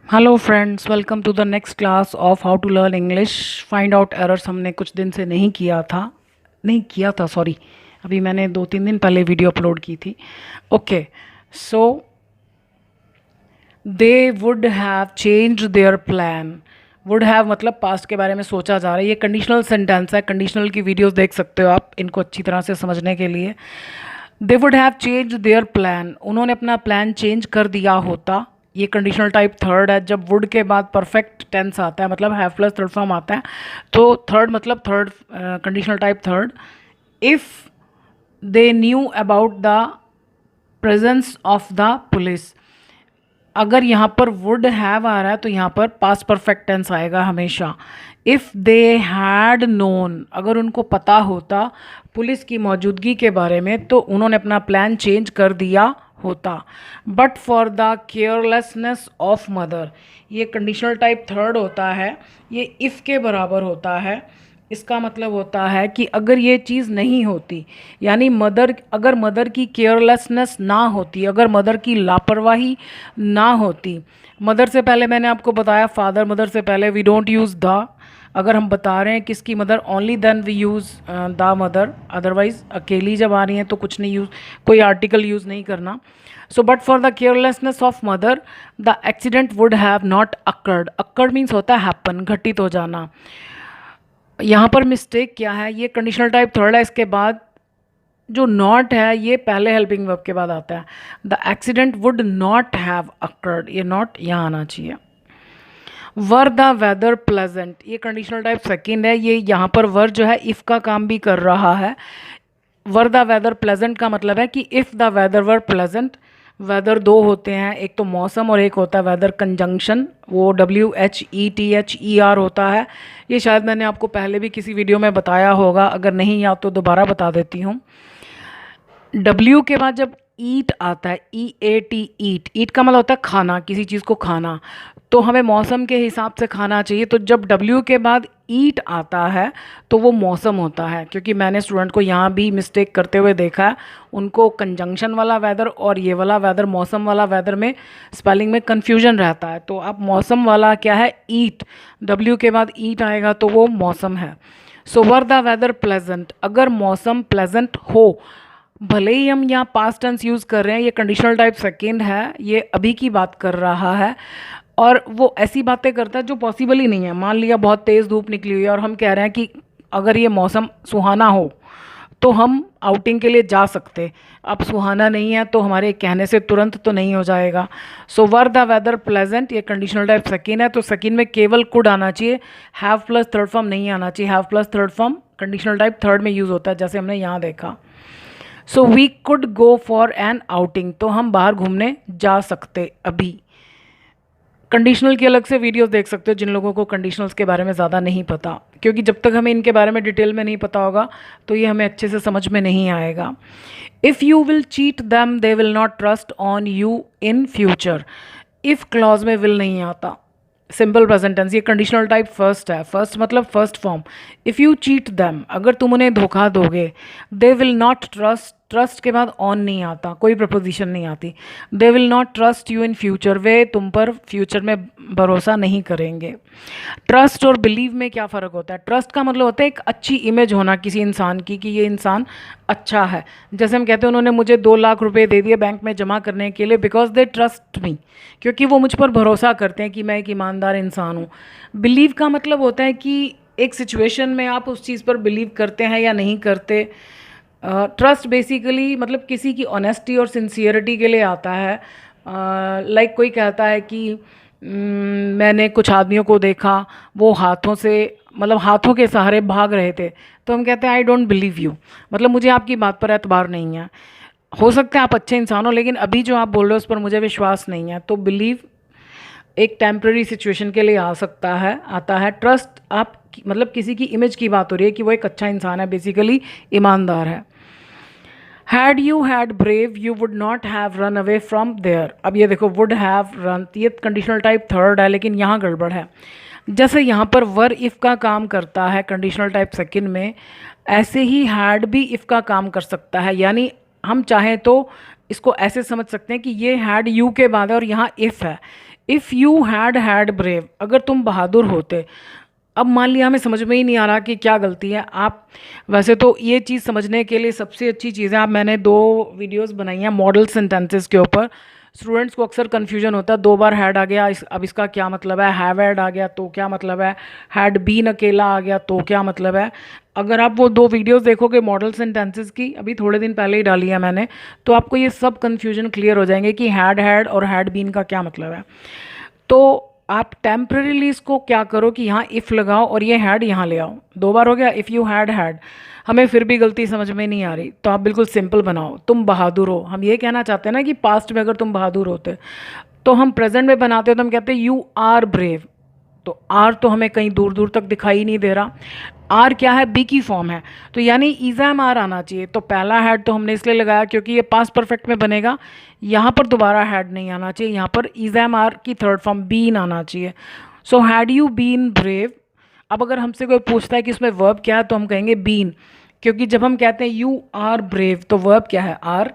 Hello friends, welcome to the next class of how to learn English. Find out errors हमने कुछ दिन से नहीं किया था सॉरी। अभी मैंने 2-3 दिन पहले वीडियो अपलोड की थी। Okay, so they would have changed their plan. Would have मतलब पास्ट के बारे में सोचा जा रहा है। ये कंडीशनल सेंटेंस है। कंडीशनल की वीडियोस देख सकते हो आप इनको अच्छी तरह से समझने के लिए। They would have change their plan, उन्होंने अपना प्लान चेंज कर दिया होता। ये कंडीशनल टाइप थर्ड है। जब वुड के बाद परफेक्ट टेंस आता है मतलब हैव प्लस थर्ड फॉर्म आता है तो थर्ड मतलब third conditional type third. If they knew about the presence of the police, अगर यहाँ पर वुड हैव आ रहा है तो यहाँ पर पास्ट परफेक्ट टेंस आएगा हमेशा। इफ़ दे हैड नोन, अगर उनको पता होता पुलिस की मौजूदगी के बारे में तो उन्होंने अपना प्लान चेंज कर दिया होता। But for the carelessness of mother, ये कंडीशनल टाइप थर्ड होता है। ये इफ़ के बराबर होता है। इसका मतलब होता है कि अगर ये चीज़ नहीं होती, यानी अगर मदर की केयरलेसनेस ना होती, अगर मदर की लापरवाही ना होती। मदर से पहले मैंने आपको बताया फादर, मदर से पहले वी डोंट यूज़ द। अगर हम बता रहे हैं किसकी mother, only then we use the mother. Otherwise अकेली जब आ रही हैं तो कुछ नहीं यूज़, कोई आर्टिकल यूज़ नहीं करना। So but for the carelessness of mother the accident would have not occurred. Occurred means होता है हैपन, घटित हो जाना। यहाँ पर मिस्टेक क्या है, ये कंडीशनल टाइप थर्ड है। इसके बाद जो नॉट है ये पहले हेल्पिंग वर्ब के बाद आता है। The accident would not have occurred, ये नॉट यहाँ आना चाहिए। वर द वेदर प्लेजेंट, ये कंडीशनल टाइप सेकेंड है। ये यहाँ पर वर जो है इफ़ का काम भी कर रहा है। वर द वेदर प्लेजेंट का मतलब है कि if the weather were pleasant. Weather दो होते हैं, एक तो मौसम और एक होता है वेदर कंजंक्शन, वो WHETHER होता है। ये शायद मैंने आपको पहले भी किसी वीडियो में बताया होगा, अगर नहीं याद तो दोबारा बता देती हूँ। W के बाद जब ईट आता है, EAT, ईट, ईट का मतलब होता है खाना, किसी चीज़ को खाना। तो हमें मौसम के हिसाब से खाना चाहिए। तो जब W के बाद ईट आता है तो वो मौसम होता है, क्योंकि मैंने स्टूडेंट को यहाँ भी मिस्टेक करते हुए देखा है। उनको कंजंक्शन वाला वेदर और ये वाला वेदर, मौसम वाला वेदर में स्पेलिंग में कन्फ्यूजन रहता है। तो आप मौसम वाला क्या है, ईट, W के बाद ईट आएगा तो वो मौसम है। सो वर द वेदर प्लेजेंट, अगर मौसम प्लेजेंट हो, भले ही हम यहाँ पास्ट टेंस यूज़ कर रहे हैं, ये कंडीशनल टाइप सेकेंड है, ये अभी की बात कर रहा है। और वो ऐसी बातें करता है जो पॉसिबल ही नहीं है। मान लिया बहुत तेज़ धूप निकली हुई है और हम कह रहे हैं कि अगर ये मौसम सुहाना हो तो हम आउटिंग के लिए जा सकते। अब सुहाना नहीं है तो हमारे कहने से तुरंत तो नहीं हो जाएगा। सो वर द वेदर प्लेजेंट, ये कंडीशनल टाइप सेकेंड है। तो सेकेंड में केवल कुड आना चाहिए, हैव प्लस थर्ड फॉर्म नहीं आना चाहिए। Have plus third form conditional type third में यूज़ होता है, जैसे हमने यहाँ देखा। So we could go for an outing, तो हम बाहर घूमने जा सकते अभी। कंडीशनल की अलग से वीडियोस देख सकते हो जिन लोगों को कंडीशनल्स के बारे में ज़्यादा नहीं पता, क्योंकि जब तक हमें इनके बारे में डिटेल में नहीं पता होगा तो ये हमें अच्छे से समझ में नहीं आएगा। If you will cheat them they will not trust on you in future. If clause में विल नहीं आता, सिंपल प्रेजेंट टेंस, ये कंडीशनल टाइप फर्स्ट है। फर्स्ट मतलब first form. If you cheat them, अगर तुम उन्हें धोखा दोगे। They will not trust, trust के बाद ऑन नहीं आता, कोई प्रपोजिशन नहीं आती। They will not trust you in future, वे तुम पर फ्यूचर में भरोसा नहीं करेंगे। ट्रस्ट और बिलीव में क्या फ़र्क होता है? ट्रस्ट का मतलब होता है एक अच्छी इमेज होना किसी इंसान की, कि ये इंसान अच्छा है। जैसे हम कहते हैं उन्होंने मुझे 2 लाख रुपए दे दिए बैंक में जमा करने के लिए, बिकॉज दे ट्रस्ट मी, क्योंकि वो मुझ पर भरोसा करते हैं कि मैं एक ईमानदार इंसान हूँ। बिलीव का मतलब होता है कि एक सिचुएशन में आप उस चीज़ पर बिलीव करते हैं या नहीं करते। ट्रस्ट बेसिकली मतलब किसी की ऑनेस्टी और सिंसियरिटी के लिए आता है। लाइक कोई कहता है कि मैंने कुछ आदमियों को देखा, वो हाथों से मतलब हाथों के सहारे भाग रहे थे, तो हम कहते हैं आई डोंट बिलीव यू, मतलब मुझे आपकी बात पर एतबार नहीं है। हो सकता है आप अच्छे इंसान हो, लेकिन अभी जो आप बोल रहे हो उस पर मुझे विश्वास नहीं है। तो बिलीव एक टेम्प्रेरी सिचुएशन के लिए आ सकता है, आता है। ट्रस्ट आप मतलब किसी की इमेज की बात हो रही है कि वो एक अच्छा इंसान है, बेसिकली ईमानदार है। Had you had brave you would not have run away from there. अब ये देखो वुड हैव रन, ये कंडीशनल टाइप थर्ड है, लेकिन यहाँ गड़बड़ है। जैसे यहाँ पर वर इफ़ का काम करता है कंडीशनल टाइप सेकंड में, ऐसे ही हैड भी इफ़ का काम कर सकता है। यानी हम चाहें तो इसको ऐसे समझ सकते हैं कि ये हैड यू के बाद है और यहाँ इफ़ है। इफ़ यू हैड ब्रेव, अगर तुम बहादुर होते। अब मान लिया हमें समझ में ही नहीं आ रहा कि क्या गलती है। आप वैसे तो ये चीज़ समझने के लिए सबसे अच्छी चीज़ है, आप मैंने 2 वीडियोस बनाई हैं मॉडल सेंटेंसेस के ऊपर। स्टूडेंट्स को अक्सर कन्फ्यूजन होता है, 2 बार हैड आ गया अब इसका क्या मतलब है, हैव हैड आ गया तो क्या मतलब है, हैड बीन अकेला आ गया तो क्या मतलब है। अगर आप वो 2 वीडियोस देखोगे मॉडल सेंटेंसेस की, अभी थोड़े दिन पहले ही डाली है मैंने, तो आपको ये सब कन्फ्यूजन क्लियर हो जाएंगे कि हैड और हैड बीन का क्या मतलब है। तो आप टेम्परेरीली इसको क्या करो कि यहाँ इफ़ लगाओ और ये हैड यहाँ ले आओ। 2 बार हो गया, इफ़ यू हैड हमें फिर भी गलती समझ में नहीं आ रही, तो आप बिल्कुल सिंपल बनाओ, तुम बहादुर हो। हम ये कहना चाहते हैं ना कि पास्ट में अगर तुम बहादुर होते, तो हम प्रेजेंट में बनाते हो तो हम कहते हैं यू आर ब्रेव। तो आर तो हमें कहीं दूर दूर तक दिखाई नहीं दे रहा। आर क्या है, बी की फॉर्म है, तो यानी ईज़ैम आर आना चाहिए। तो पहला हैड तो हमने इसलिए लगाया क्योंकि ये पास्ट परफेक्ट में बनेगा, यहाँ पर दोबारा हैड नहीं आना चाहिए, यहाँ पर ईज़ैम आर की थर्ड फॉर्म बीन आना चाहिए। So had you been brave. अब अगर हमसे कोई पूछता है कि इसमें वर्ब क्या है, तो हम कहेंगे बीन, क्योंकि जब हम कहते हैं यू आर ब्रेव तो वर्ब क्या है, आर,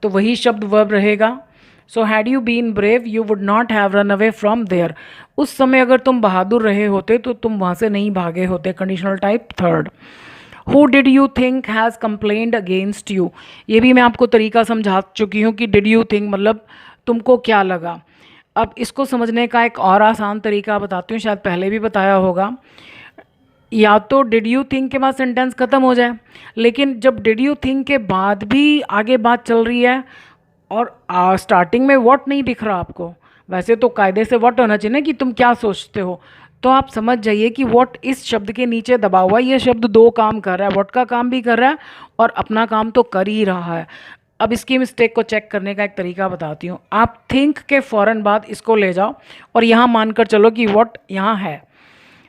तो वही शब्द वर्ब रहेगा। So had you been brave you would not have run away from there. उस समय अगर तुम बहादुर रहे होते तो तुम वहाँ से नहीं भागे होते। Conditional type third. Who did you think has complained against you. ये भी मैं आपको तरीका समझा चुकी हूँ कि डिड यू थिंक मतलब तुमको क्या लगा। अब इसको समझने का एक और आसान तरीका बताती हूँ, शायद पहले भी बताया होगा। या तो डिड यू थिंक के बाद सेंटेंस ख़त्म हो जाए, लेकिन जब डिड यू थिंक के बाद भी आगे बात चल रही है और स्टार्टिंग में व्हाट नहीं दिख रहा आपको, वैसे तो कायदे से व्हाट होना चाहिए ना कि तुम क्या सोचते हो, तो आप समझ जाइए कि व्हाट इस शब्द के नीचे दबा हुआ, ये शब्द 2 काम कर रहा है, व्हाट का काम भी कर रहा है और अपना काम तो कर ही रहा है। अब इसकी मिस्टेक को चेक करने का एक तरीका बताती हूँ। आप थिंक के फ़ौरन बाद इसको ले जाओ और यहाँ मानकर चलो कि व्हाट यहाँ है।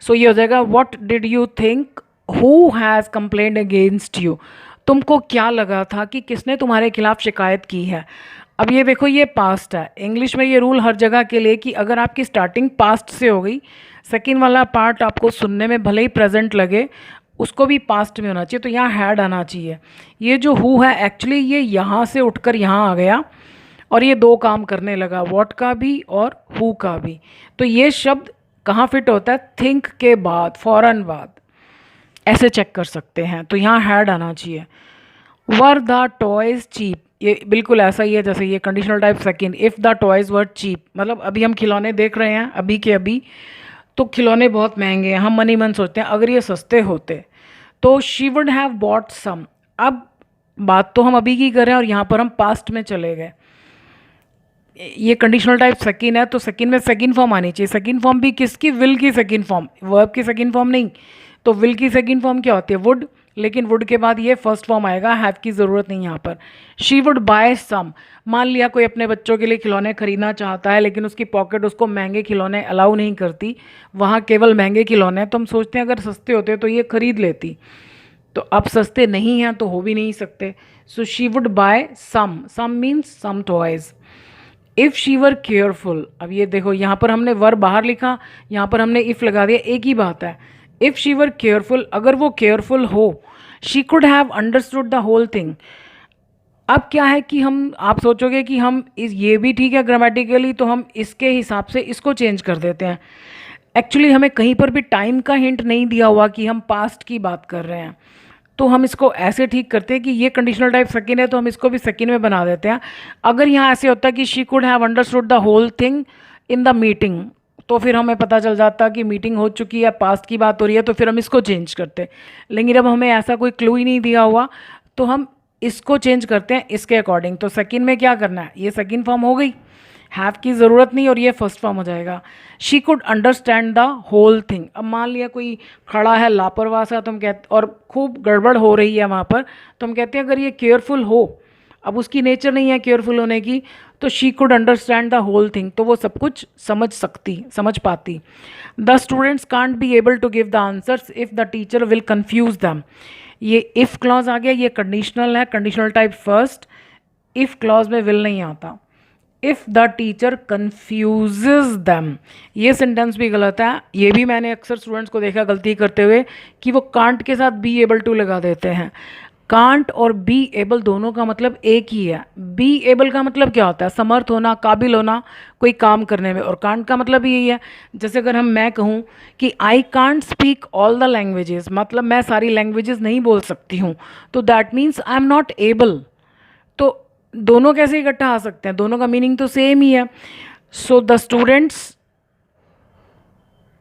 सो ये हो जाएगा what did you think who has complained against you. तुमको क्या लगा था कि किसने तुम्हारे खिलाफ शिकायत की है। अब ये देखो ये पास्ट है, इंग्लिश में ये रूल हर जगह के लिए कि अगर आपकी स्टार्टिंग पास्ट से हो गई, सेकंड वाला पार्ट आपको सुनने में भले ही प्रेजेंट लगे, उसको भी पास्ट में होना चाहिए, तो यहाँ हैड आना चाहिए। ये जो हु है एक्चुअली ये यहाँ से उठकर यहाँ आ गया और ये 2 काम करने लगा, व्हाट का भी और हु का भी। तो ये शब्द कहाँ फिट होता है, थिंक के बाद, फौरन बाद, ऐसे चेक कर सकते हैं। तो यहाँ हैड आना चाहिए। वर द टॉयज़ चीप, ये बिल्कुल ऐसा ही है जैसे ये conditional type second. If the toys were cheap मतलब अभी हम खिलौने देख रहे हैं, अभी के अभी तो खिलौने बहुत महंगे हैं, हम मन ही मन सोचते हैं अगर ये सस्ते होते तो she would have bought some. अब बात तो हम अभी की कर रहे हैं और यहाँ पर हम पास्ट में चले गए। ये कंडीशनल टाइप सेकंड है तो सेकंड में सेकंड फॉर्म आनी चाहिए। सेकंड फॉर्म भी किसकी, विल की सेकंड फॉर्म, वर्ब की सेकंड फॉर्म नहीं। तो विल की सेकंड फॉर्म क्या होती है, वुड, लेकिन वुड के बाद ये फर्स्ट फॉर्म आएगा, हैव की ज़रूरत नहीं यहाँ पर। शी वुड बाय सम, मान लिया कोई अपने बच्चों के लिए खिलौने खरीदना चाहता है लेकिन उसकी पॉकेट उसको महंगे खिलौने अलाउ नहीं करती, वहाँ केवल महंगे खिलौने हैं, तो हम सोचते हैं अगर सस्ते होते तो ये खरीद लेती, तो अब सस्ते नहीं हैं तो हो भी नहीं सकते। So she would buy some means some toys. If she were careful, अब ये देखो यहाँ पर हमने वर बाहर लिखा, यहाँ पर हमने इफ़ लगा दिया, एक ही बात है। इफ़ शी वर केयरफुल, अगर वो केयरफुल हो, she could have understood the whole thing. अब क्या है कि आप सोचोगे कि हम ये भी ठीक है ग्रामेटिकली, तो हम इसके हिसाब से इसको चेंज कर देते हैं। एक्चुअली हमें कहीं पर भी टाइम का हिंट नहीं दिया हुआ कि हम पास्ट की बात कर रहे हैं, तो हम इसको ऐसे ठीक करते हैं कि ये कंडीशनल टाइप सेकंड है तो हम इसको भी सेकंड में बना देते हैं। अगर यहाँ ऐसे होता कि she could have understood the whole thing in the meeting, तो फिर हमें पता चल जाता कि मीटिंग हो चुकी है, पास्ट की बात हो रही है, तो फिर हम इसको चेंज करते। लेकिन अब हमें ऐसा कोई क्लू ही नहीं दिया हुआ तो हम इसको चेंज करते हैं इसके अकॉर्डिंग। तो सेकंड में क्या करना है, ये सेकंड फॉर्म हो गई, हैव की ज़रूरत नहीं, और ये फर्स्ट फॉर्म हो जाएगा। She could understand the whole thing. अब मान लिया कोई खड़ा है लापरवाह सा, तो हम कहते, और खूब गड़बड़ हो रही है वहाँ पर, तो हम कहते हैं अगर ये केयरफुल हो, अब उसकी नेचर नहीं है केयरफुल होने की, तो she could understand the whole thing, तो वो सब कुछ समझ पाती। The students can't be able to give the answers if the teacher will confuse them. ये इफ़ क्लॉज आ गया, ये कंडीशनल है, conditional type first, if clause में विल नहीं आता। If the teacher confuse them, ये सेंटेंस भी गलत है। ये भी मैंने अक्सर स्टूडेंट्स को देखा गलती करते हुए कि वो कांट के साथ बी एबल टू लगा देते हैं। कांट और बी एबल दोनों का मतलब एक ही है। बी एबल का मतलब क्या होता है? समर्थ होना, काबिल होना कोई काम करने में, और कांट का मतलब यही है। जैसे अगर मैं कहूँ कि I can't speak all the languages, मतलब मैं सारी लैंग्वेजेस नहीं बोल सकती हूँ, तो that means I am not able. तो दोनों कैसे इकट्ठा आ सकते हैं? दोनों का मीनिंग तो सेम ही है। सो द स्टूडेंट्स,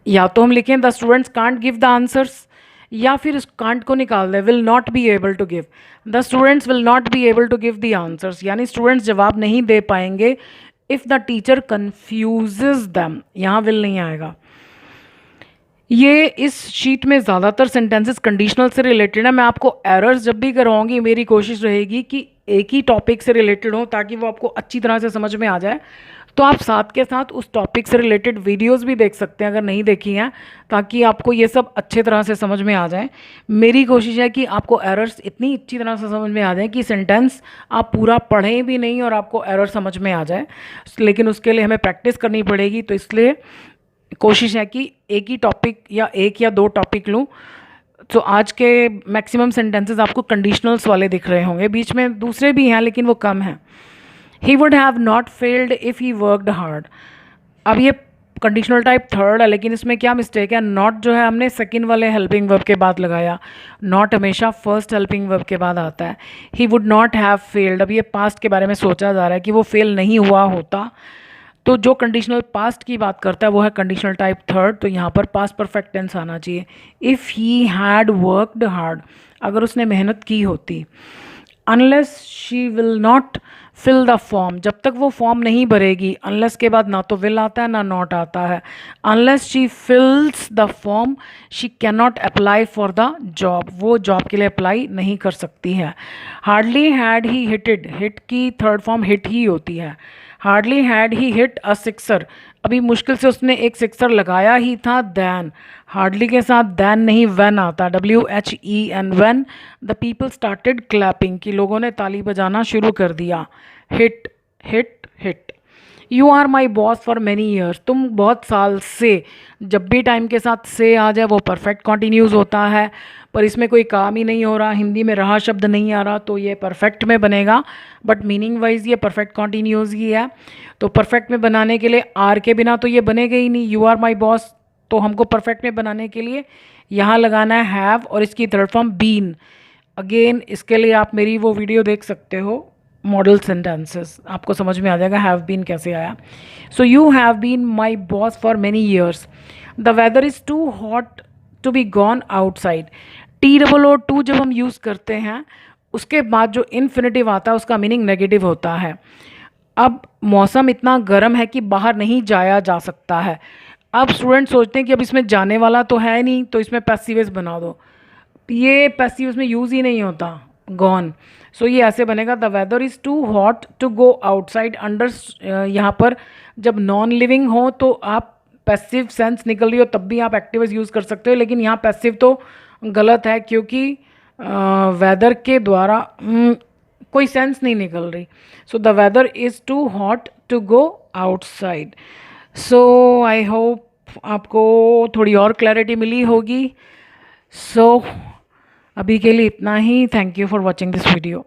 या तो हम लिखें the students can't give the answers, या फिर इस कांट को निकाल दें, will not be able to give. The students will not be able to give the answers, यानी स्टूडेंट्स जवाब नहीं दे पाएंगे if the teacher confuses them, यहाँ विल नहीं आएगा। ये इस शीट में ज़्यादातर सेंटेंसेस कंडीशनल से रिलेटेड है। मैं आपको एरर्स जब भी करवाऊंगी, मेरी कोशिश रहेगी कि एक ही टॉपिक से रिलेटेड हो, ताकि वो आपको अच्छी तरह से समझ में आ जाए। तो आप साथ के साथ उस टॉपिक से रिलेटेड वीडियोस भी देख सकते हैं अगर नहीं देखी हैं, ताकि आपको ये सब अच्छे तरह से समझ में आ जाए। मेरी कोशिश है कि आपको एरर्स इतनी अच्छी तरह से समझ में आ जाए कि सेंटेंस आप पूरा पढ़ें भी नहीं और आपको एरर समझ में आ जाए। लेकिन उसके लिए हमें प्रैक्टिस करनी पड़ेगी, तो इसलिए कोशिश है कि एक ही टॉपिक या एक या दो टॉपिक लूँ। तो आज के मैक्सिमम सेंटेंसेस आपको कंडीशनल्स वाले दिख रहे होंगे, बीच में दूसरे भी हैं लेकिन वो कम हैं। He would have not failed if he worked hard. अब ये कंडीशनल टाइप थर्ड है, लेकिन इसमें क्या मिस्टेक है? नॉट जो है हमने सेकंड वाले हेल्पिंग वर्ब के बाद लगाया। नॉट हमेशा फर्स्ट हेल्पिंग वर्ब के बाद आता है। He would not have failed, अब ये पास्ट के बारे में सोचा जा रहा है कि वो फेल नहीं हुआ होता। तो जो कंडीशनल पास्ट की बात करता है वो है कंडीशनल टाइप थर्ड, तो यहाँ पर पास्ट परफेक्ट टेंस आना चाहिए। If he had worked hard, अगर उसने मेहनत की होती। Unless she will not fill the form, जब तक वो फॉर्म नहीं भरेगी। अनलेस के बाद ना तो विल आता है ना नॉट आता है। Unless she fills the form she can not apply for the job, वो जॉब के लिए अप्लाई नहीं कर सकती है। Hardly had he hitted, hit की थर्ड फॉर्म हिट ही होती है। Hardly had he hit a sixer, अभी मुश्किल से उसने एक सिक्सर लगाया ही था। दैन, हार्डली के साथ दैन नहीं व्हेन आता, WHEN, when the people started clapping, कि लोगों ने ताली बजाना शुरू कर दिया। Hit hit hit. You are my boss for many years, तुम बहुत साल से, जब भी टाइम के साथ से आ जाए वो परफेक्ट कॉन्टीन्यूज़ होता है, पर इसमें कोई काम ही नहीं हो रहा, हिंदी में रहा शब्द नहीं आ रहा, तो ये परफेक्ट में बनेगा, बट मीनिंग वाइज ये परफेक्ट कॉन्टीन्यूज़ ही है। तो परफेक्ट में बनाने के लिए आर के बिना तो ये बनेगा ही नहीं। यू आर माई बॉस, तो हमको परफेक्ट में बनाने के लिए यहाँ लगाना है हैव, और इसकी थर्ड फॉर्म बीन। अगेन इसके लिए आप मेरी वो वीडियो देख सकते हो, मॉडल सेंटेंसेस, आपको समझ में आ जाएगा हैव बीन कैसे आया। So you have been my boss for many years. The weather is too hot to be gone outside. TOO जब हम यूज़ करते हैं उसके बाद जो इन्फिनेटिव आता है उसका मीनिंग नेगेटिव होता है। अब मौसम इतना गर्म है कि बाहर नहीं जाया जा सकता है। अब स्टूडेंट सोचते हैं कि अब इसमें जाने वाला तो है नहीं, तो इसमें पैसिव बना दो। ये पैसिव में यूज़ ही नहीं होता, गॉन। सो ये ऐसे बनेगा, the weather is too hot to go outside. Under यहाँ पर जब नॉन लिविंग हो तो आप पैसिव सेंस निकल रही हो तब भी आप एक्टिव यूज़ कर सकते हो, लेकिन यहाँ पैसिव तो गलत है क्योंकि वेदर के द्वारा कोई सेंस नहीं निकल रही। So the weather is too hot to go outside. So I hope आपको थोड़ी और क्लैरिटी मिली होगी। सो अभी के लिए इतना ही। Thank you for watching this video.